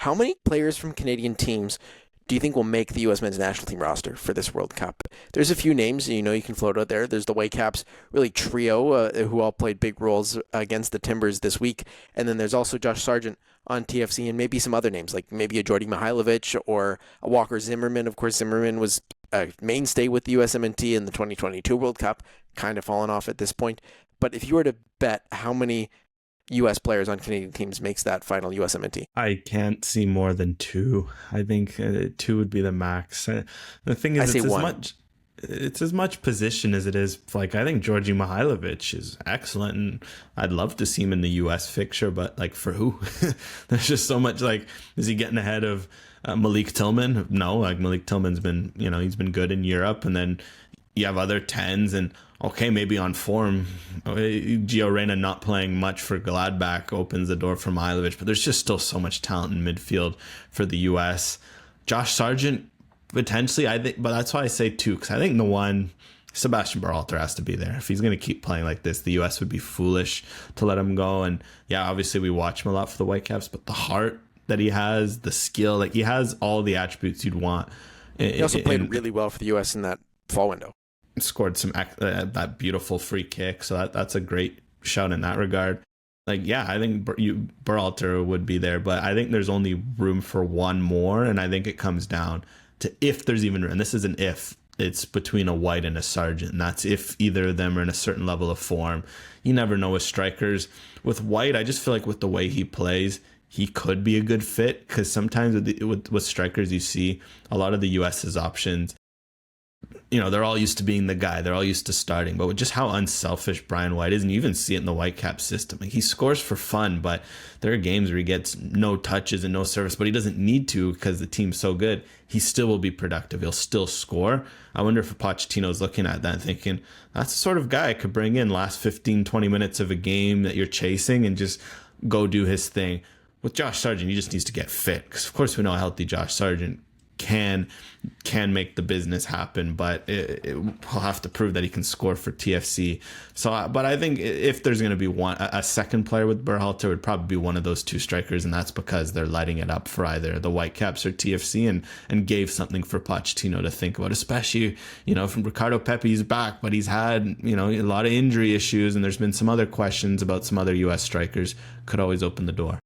How many players from Canadian teams do you think will make the U.S. men's national team roster for this World Cup? There's a few names you can float out there. There's the Whitecaps really trio who all played big roles against the Timbers this week. And then there's also Josh Sargent on TFC and maybe some other names like maybe a Djordje Mihailovic or a Walker Zimmerman. Of course, Zimmerman was a mainstay with the USMNT in the 2022 World Cup, kind of fallen off at this point. But if you were to bet how many U.S. players on Canadian teams makes that final USMNT? I can't see more than two. I think two would be the max. The thing is, it's as much position as it is. Like, I think Djordje Mihailovic is excellent, and I'd love to see him in the U.S. fixture. But like, for who? There's just so much. Like, is he getting ahead of Malik Tillman? No. Like, Malik Tillman's been, he's been good in Europe, and then you have other tens and. Okay, maybe on form, Gio Reyna not playing much for Gladbach opens the door for Mihailovic, but there's just still so much talent in midfield for the U.S. Josh Sargent, potentially, I think, but that's why I say two, because I think the one, Sebastian Berhalter has to be there. If he's going to keep playing like this, the U.S. would be foolish to let him go. And yeah, obviously we watch him a lot for the Whitecaps, but the heart that he has, the skill, like he has all the attributes you'd want. He also played really well for the U.S. in that fall window. Scored some that beautiful free kick, so that's a great shout in that regard. Like, yeah, I think Berhalter would be there, but I think there's only room for one more, and I think it comes down to if there's even room. And this is an if. It's between a White and a Sargent, and that's if either of them are in a certain level of form. You never know with strikers. With White, I just feel like with the way he plays, he could be a good fit, because sometimes with strikers, you see a lot of the US's options. They're all used to being the guy. They're all used to starting. But with just how unselfish Brian White is, and you even see it in the Whitecap system. Like, he scores for fun, but there are games where he gets no touches and no service, but he doesn't need to because the team's so good. He still will be productive. He'll still score. I wonder if Pochettino's looking at that and thinking, that's the sort of guy I could bring in last 15, 20 minutes of a game that you're chasing and just go do his thing. With Josh Sargent, he just needs to get fit, because of course we know how healthy Josh Sargent can make the business happen, but he'll have to prove that he can score for TFC. So, but I think if there's going to be a second player with Berhalter, it would probably be one of those two strikers, and that's because they're lighting it up for either the Whitecaps or TFC, and gave something for Pochettino to think about, especially, from Ricardo Pepe's back, but he's had, a lot of injury issues, and there's been some other questions about some other U.S. strikers. Could always open the door.